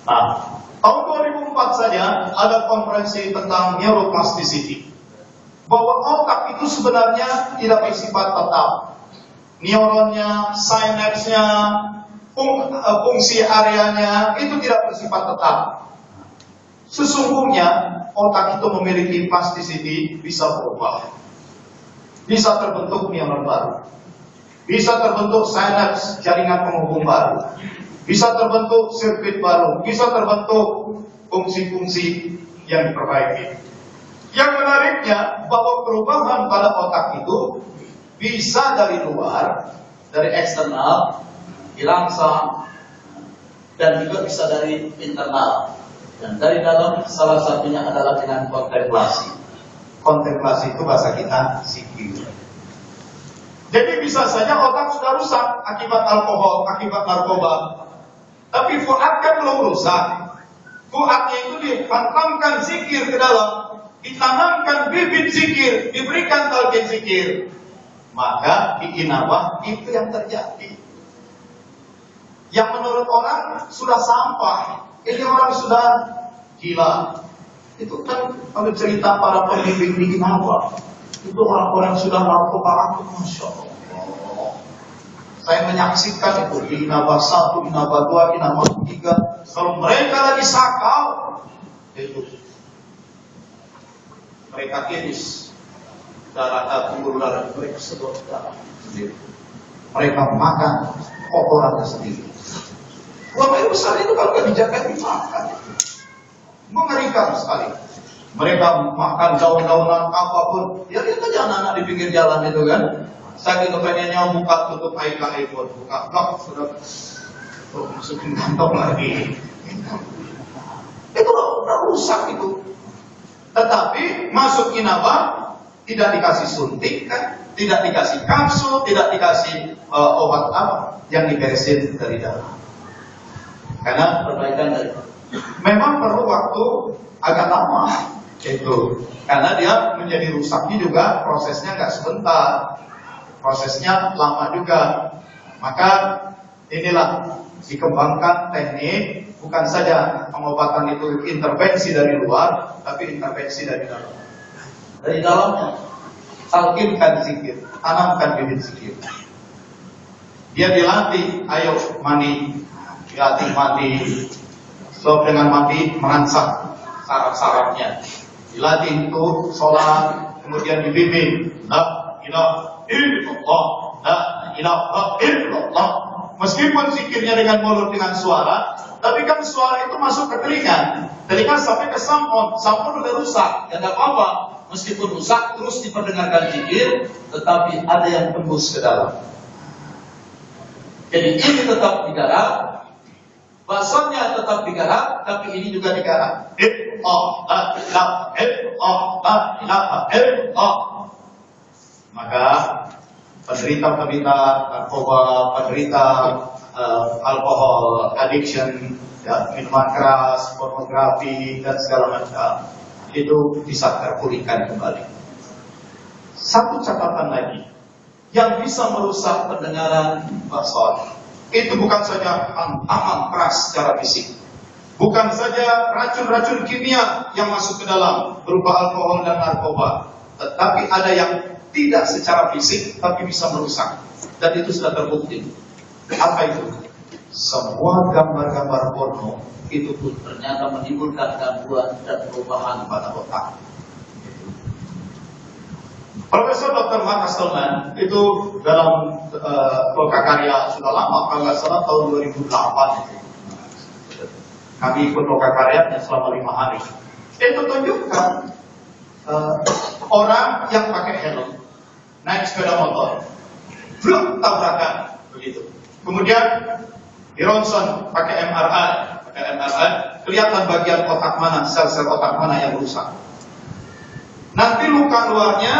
Nah, tahun 2004 saja ada konferensi tentang neuroplasticity, bahwa otak itu sebenarnya tidak bersifat tetap. Neuronnya, sinapsnya, fungsi areanya itu tidak bersifat tetap. Sesungguhnya otak itu memiliki plasticity, bisa berubah, bisa terbentuk neuron baru, bisa terbentuk sinaps, jaringan penghubung baru, bisa terbentuk sirkuit baru, bisa terbentuk fungsi-fungsi yang diperbaiki. Yang menariknya bahwa perubahan pada otak itu bisa dari luar, dari eksternal, dirangsang, dan juga bisa dari internal. Dan dari dalam salah satunya adalah dengan kontemplasi. Kontemplasi itu bahasa kita zikir. Jadi bisa saja otak sudah rusak akibat alkohol, akibat narkoba. Tapi fuadnya belum rusak. Fuadnya itu dihantamkan zikir ke dalam, ditanamkan bibit zikir, diberikan talqin zikir. Maka di inabah itu yang terjadi. Yang menurut orang sudah sampah, ini orang sudah gila. Itu kan kalau cerita para pembimbing di inabah, itu orang-orang sudah narkoba, Masya Allah. Saya menyaksikan itu di inabah 1, inabah 2, inabah 3. Kalau mereka lagi sakau, itu mereka kiris darah pembuluh darah, mereka sedot darah sendiri. Mereka makan kotorannya sendiri. Ulama besar itu kalau nggak dijaga dimakan. Mengerikan sekali. Mereka makan daun-daunan apapun. Ya lihat aja anak-anak di pinggir jalan itu kan. Saking kepengennya buka tutup iPhone, buka blok sudah masukin kantong lagi. Itu udah rusak itu. Tetapi masuk inabah tidak dikasih suntik kan, tidak dikasih kapsul, tidak dikasih obat apa, yang diberesin dari dalam. Karena perbaikan dari memang perlu waktu agak lama itu, karena dia menjadi rusaknya juga prosesnya nggak sebentar, prosesnya lama juga. Maka inilah dikembangkan teknik, bukan saja pengobatan itu intervensi dari luar, tapi intervensi dari dalam. Dari dalamnya, talqinkan zikir, tanamkan bibit zikir. Dia dilatih, ayo mandi, dilatih mandi, sebab dengan mandi merangsang saraf-sarafnya. Dilatih itu sholat, kemudian dibimbing, la ilaha illallah, la ilaha illallah. Meskipun zikirnya dengan mulut, dengan suara, tapi kan suara itu masuk ke telinga, telinga sampai ke sampon, sampon udah rusak, ya nggak apa-apa. Meskipun rusak, terus diperdengarkan zikir, tetapi ada yang tembus ke dalam. Jadi ini tetap digarap, basarnya tetap digarap, tapi ini juga digarap. Maka penderita-penderita narkoba, penderita alkohol, addiction, ya, minuman keras, pornografi, dan segala macam, itu bisa terpulihkan kembali. Satu catatan lagi, yang bisa merusak pendengaran basar, itu bukan saja hantaman keras secara fisik, bukan saja racun-racun kimia yang masuk ke dalam berupa alkohol dan narkoba, tetapi ada yang tidak secara fisik tapi bisa merusak, dan itu sudah terbukti. Apa itu? Semua gambar-gambar porno itu pun ternyata menimbulkan gangguan dan perubahan pada otak. Profesor Dr. Mark Kastelman itu dalam lokakarya sudah lama, kalau nggak salah tahun 2008 itu. Kami ikut lokakaryanya selama 5 hari. Itu tunjukkan orang yang pakai helm naik sepeda motor, blok tabrakan begitu. Kemudian di ronsen pakai MRI, kelihatan bagian otak mana, sel-sel otak mana yang rusak. Nanti luka luarnya,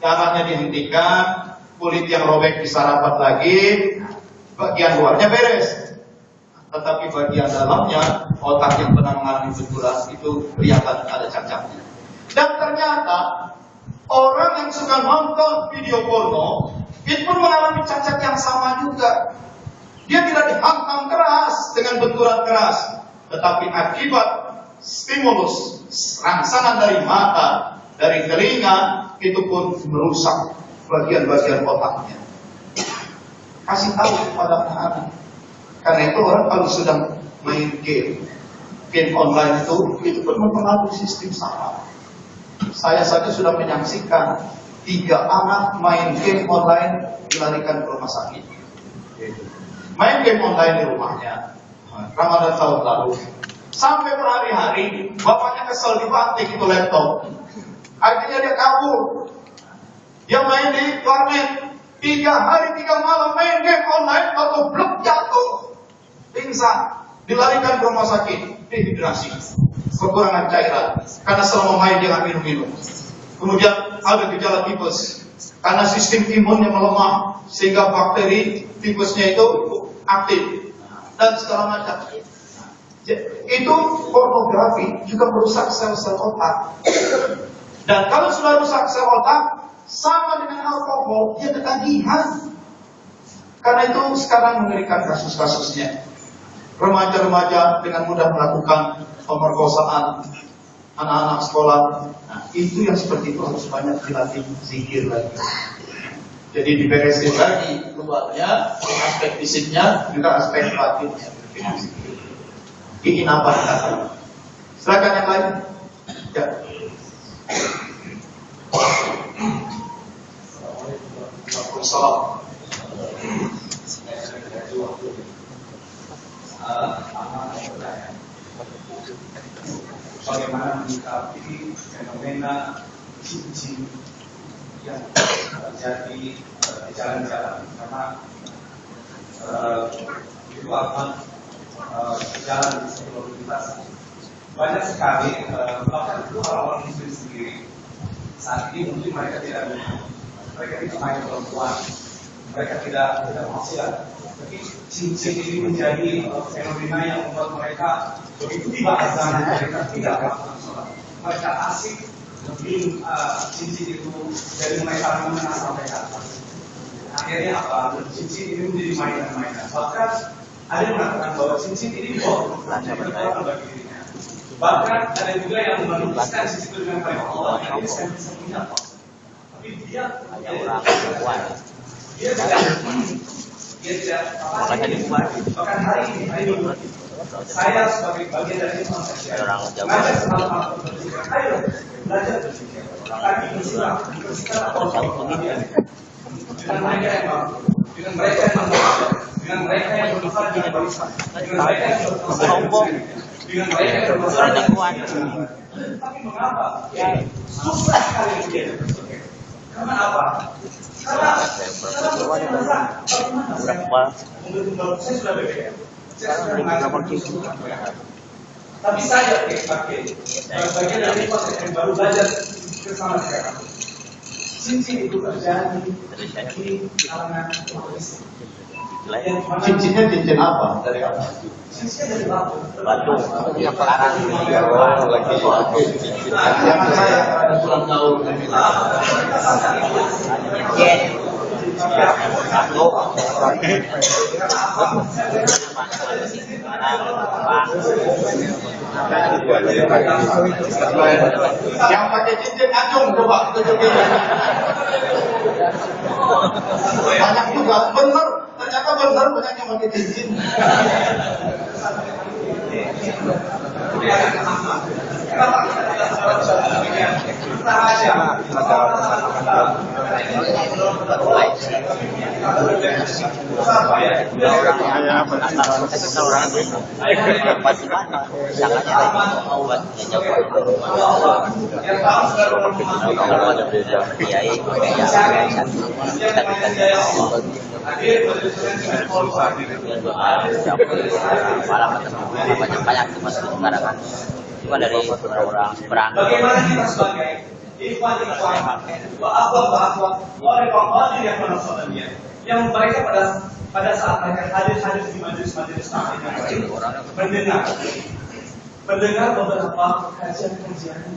darahnya dihentikan, kulit yang robek bisa rapat lagi, bagian luarnya beres. Tetapi bagian dalamnya, otak yang pernah mengalami benturan itu kelihatan ada cacatnya. Dan ternyata orang yang suka nonton video porno itu pun mengalami cacat yang sama juga. Dia tidak hantam keras dengan benturan keras, tetapi akibat stimulus rangsangan dari mata, dari telinga, itu pun merusak bagian-bagian otaknya. Kasih tahu kepada anak-anak. Karena itu orang kalau sedang main game online itu pun mempengaruhi sistem saraf. Saya saja sudah menyaksikan 3 anak main game online dilarikan ke rumah sakit. Main game online di rumahnya, Ramadan tahun lalu, sampai berhari-hari bapaknya kesel dibanting itu laptop. Akhirnya dia kabur. Dia main di warnet 3 hari 3 malam main game online, atau blok jatuh, pingsan, dilarikan ke rumah sakit, dehidrasi, kekurangan cairan, karena selama main dia nggak minum-minum. Kemudian ada gejala tipes, karena sistem imunnya melemah, sehingga bakteri tipesnya itu aktif, dan segala macam. Itu pornografi juga merusak sel-sel otak. Dan kalau sudah rusak sel otak, sama dengan alkohol, dia ketagihan. Karena itu sekarang mengerikan kasus-kasusnya. Remaja-remaja dengan mudah melakukan pemerkosaan anak-anak sekolah. Nah, itu yang seperti itu harus banyak dilatih zikir lagi. Jadi diberesin lagi luarnya, aspek fisiknya, juga aspek batinnya. Diinapkan. Silakan yang lain. Ya. Waalaikumsalam. Bagaimana menyikapi fenomena cincin yang terjadi di jalan-jalan, karena itu akan jalan di seluruh lintas. Banyak sekali, bahkan itu orang-orang muslim sendiri saat ini mungkin mereka tidak main perempuan, mereka tidak maksiat. Tapi cincin ini menjadi fenomena yang membuat mereka begitu dibahas dan mereka tidak melakukan sholat. Mereka asik lebih cincin itu dari mereka menengah sampai ke atas. Akhirnya apa? Cincin ini menjadi mainan-mainan. Bahkan ada yang mengatakan bahwa cincin ini berkekuatan bagi dirinya. Bahkan ada juga yang melukiskan cincin itu dengan kalimat Allah yang bisa punya. Tapi dia tidak bahkan hari ini saya sebagai bagian dari mengajak sama ayo belajar berpikir tapi bersihkan atau dengan mereka yang mampu, dengan mereka yang mampu, dengan mereka yang bermanfaat dengan bangsa, dengan mereka yang bermanfaat dengan mereka yang bermanfaat. Tapi mengapa susah sekali menjadi berpikir? Karena apa? Karena saya sudah BBM, saya sudah mengajak. Tapi saya pakai bagian dari proses yang baru belajar bersama sekarang. Cincin itu terjadi di kalangan komunis. Cincinnya cincin apa? Dari apa? Cincinnya dari batu. Yang sekarang lagi Jangan saya ada kurang tahu. Yang pakai cincin ngacung coba tunjukin. Banyak juga benar, ternyata benar banyak yang pakai cincin. Cuma dari orang berangkat. Bagaimana kita sebagai ikhwan orang yang menontonnya, yang mereka pada saat mereka hadir di majelis taklim mendengar beberapa kajian di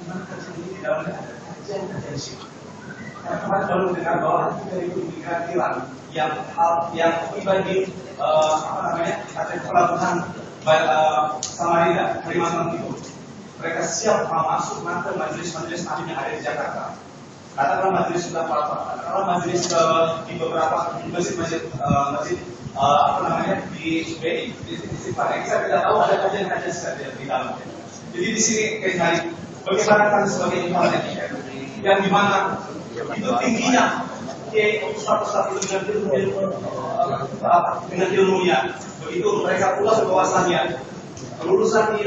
mana kajian ini di dalamnya ada kajian syirik. kemarin baru dengar bahwa nanti dari migran Iran yang pribadi ada pelabuhan Samarinda, Kalimantan Timur, mereka siap masuk nanti majelis-majelis alim yang ada di Jakarta. Katakanlah majelis sudah katakanlah majelis di beberapa masjid di BI, di Sipang. Saya tidak tahu ada kajian-kajian sekali di dalamnya. Jadi di sini kayak bagaimana kan sebagai imam yang dimana itu tingginya ustaz-ustaz itu dengan ilmunya, begitu mereka pula bahwasannya lulusan ini,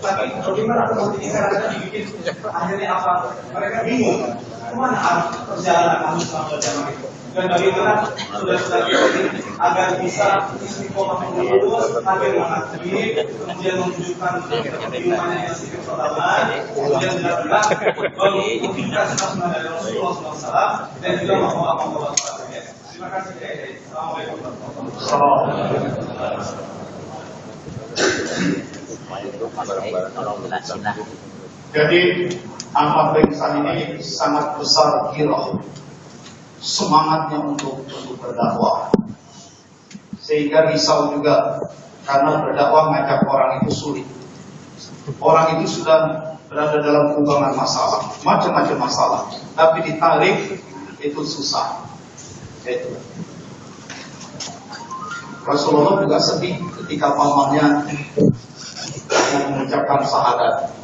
tapi bagaimana seperti ini kadang-kadang dibikin akhirnya apa? Mereka bingung kemana arah perjalanan Ahlus Sunnah wal Jamaah itu, dan bagaimana sudah ini agar bisa istiqomah lurus, agar mengakui, kemudian menunjukkan kebingungannya yang sedikit pertama, kemudian benar-benar menunjukkan sunnah dari Rasulullah SAW dan juga mau Terima kasih. Assalamualaikum warahmatullahi wabarakatuh. Jadi amal berisan ini sangat besar giroh semangatnya untuk berdakwah, sehingga risau juga karena berdakwah ngajak orang itu sulit. Orang itu sudah berada dalam kubangan masalah, macam-macam masalah, tapi ditarik itu susah. Itu Rasulullah juga sedih ketika pamannya mengucapkan syahadat.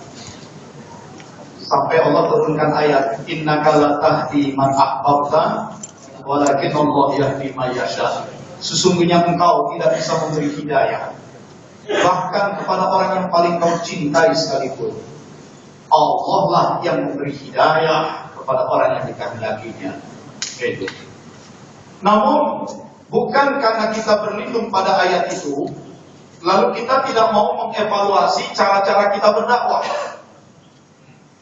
Sampai Allah turunkan ayat, innaka la tahdi man ahbabta walakin Allah yahdi man yasha. Sesungguhnya engkau tidak bisa memberi hidayah, bahkan kepada orang yang paling kau cintai sekalipun. Allah lah yang memberi hidayah kepada orang yang dikehendakinya. Gitu. Namun bukan karena kita berlindung pada ayat itu, lalu kita tidak mau mengevaluasi cara-cara kita berdakwah.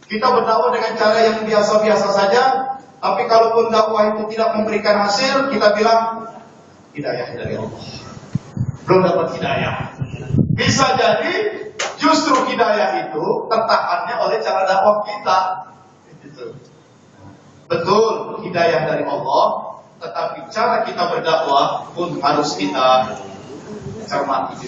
Kita berdakwah dengan cara yang biasa-biasa saja, tapi kalaupun dakwah itu tidak memberikan hasil, kita bilang hidayah dari Allah. Belum dapat hidayah. Bisa jadi justru hidayah itu tertahannya oleh cara dakwah kita. Betul, hidayah dari Allah, tetapi cara kita berdakwah pun harus kita cermati.